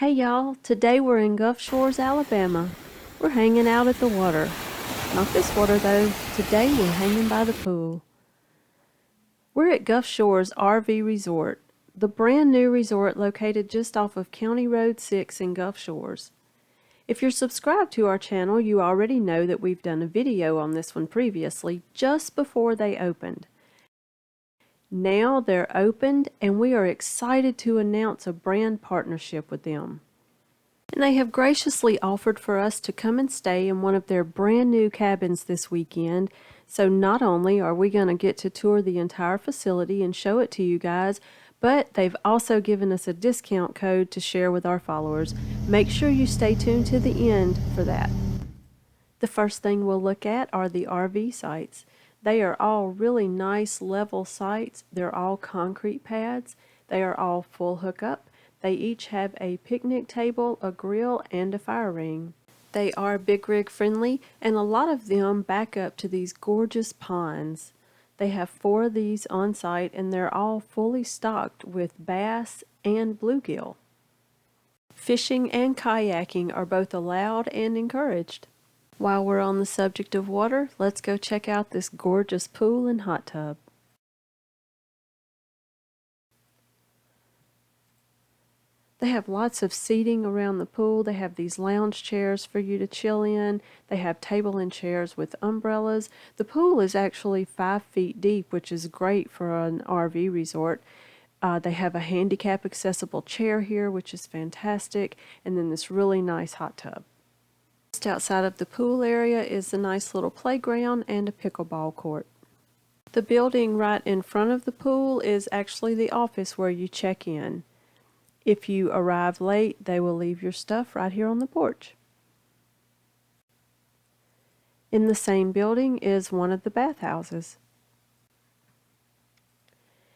Hey y'all, today we're in Gulf Shores, Alabama. We're hanging out at the water. Not this water though, today we're hanging by the pool. We're at Gulf Shores RV Resort, the brand new resort located just off of County Road 6 in Gulf Shores. If you're subscribed to our channel, you already know that we've done a video on this one previously, just before they opened. Now they're opened and we are excited to announce a brand partnership with them. And they have graciously offered for us to come and stay in one of their brand new cabins this weekend. So not only are we going to get to tour the entire facility and show it to you guys, but they've also given us a discount code to share with our followers. Make sure you stay tuned to the end for that. The first thing we'll look at are the RV sites. They are all really nice level sites. They're all concrete pads. They are all full hookup. They each have a picnic table, a grill, and a fire ring. They are big rig friendly, and a lot of them back up to these gorgeous ponds. They have 4 of these on site, and they're all fully stocked with bass and bluegill. Fishing and kayaking are both allowed and encouraged. While we're on the subject of water, let's go check out this gorgeous pool and hot tub. They have lots of seating around the pool. They have these lounge chairs for you to chill in. They have table and chairs with umbrellas. The pool is actually 5 feet deep, which is great for an RV resort. They have a handicap accessible chair here, which is fantastic, and then this really nice hot tub. Just outside of the pool area is a nice little playground and a pickleball court. The building right in front of the pool is actually the office where you check in. If you arrive late, they will leave your stuff right here on the porch. In the same building is one of the bathhouses.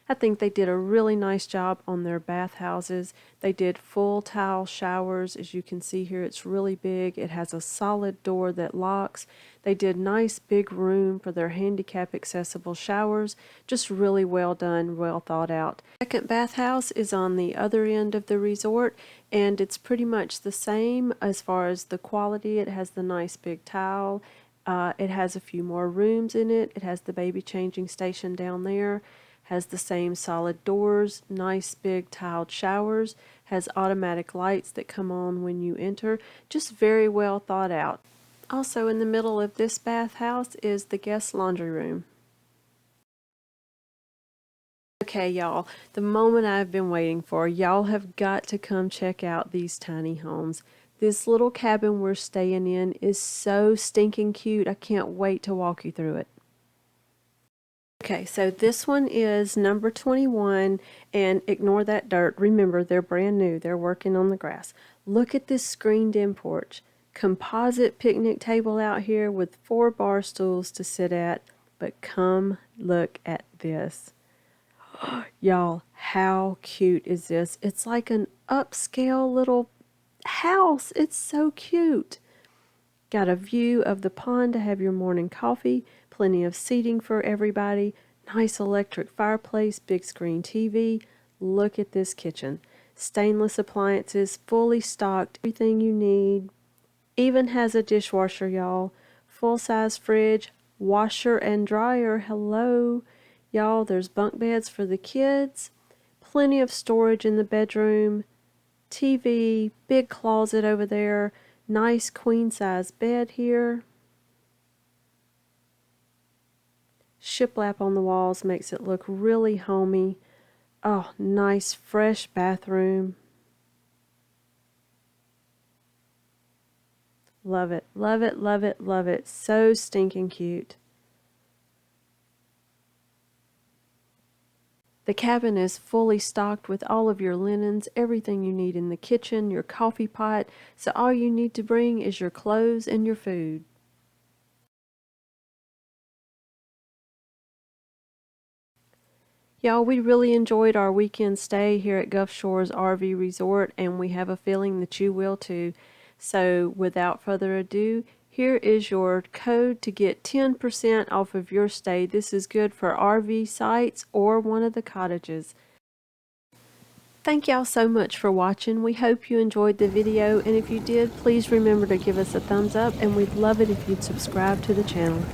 I think they did a really nice job on their bathhouses. They did full tile showers. As you can see here, it's really big. It has a solid door that locks. They did nice big room for their handicap accessible showers. Just really well done, well thought out. Second bathhouse is on the other end of the resort, and it's pretty much the same as far as the quality. It has the nice big tile. It has a few more rooms in it. It has the baby changing station down there. Has the same solid doors, nice big tiled showers, has automatic lights that come on when you enter, just very well thought out. Also in the middle of this bathhouse is the guest laundry room. Okay y'all, the moment I've been waiting for. Y'all have got to come check out these tiny homes. This little cabin we're staying in is so stinking cute. I can't wait to walk you through it. Okay, so this one is number 21, and ignore that dirt. Remember, they're brand new. They're working on the grass. Look at this screened-in porch. Composite picnic table out here with 4 bar stools to sit at. But come look at this. Y'all, how cute is this? It's like an upscale little house. It's so cute. Got a view of the pond to have your morning coffee, plenty of seating for everybody, nice electric fireplace, big screen TV. Look at this kitchen. Stainless appliances, fully stocked, everything you need. Even has a dishwasher, y'all. Full-size fridge, washer and dryer. Hello. Y'all, there's bunk beds for the kids. Plenty of storage in the bedroom. TV, big closet over there. Nice queen-size bed here. Shiplap on the walls makes it look really homey. Oh, nice fresh bathroom. Love it, love it, love it, love it. So stinking cute. The cabin is fully stocked with all of your linens, everything you need in the kitchen, your coffee pot, so all you need to bring is your clothes and your food. Y'all, we really enjoyed our weekend stay here at Gulf Shores RV Resort, and we have a feeling that you will too. So without further ado, here is your code to get 10% off of your stay. This is good for RV sites or one of the cottages. Thank y'all so much for watching. We hope you enjoyed the video, and if you did, please remember to give us a thumbs up, and we'd love it if you'd subscribe to the channel.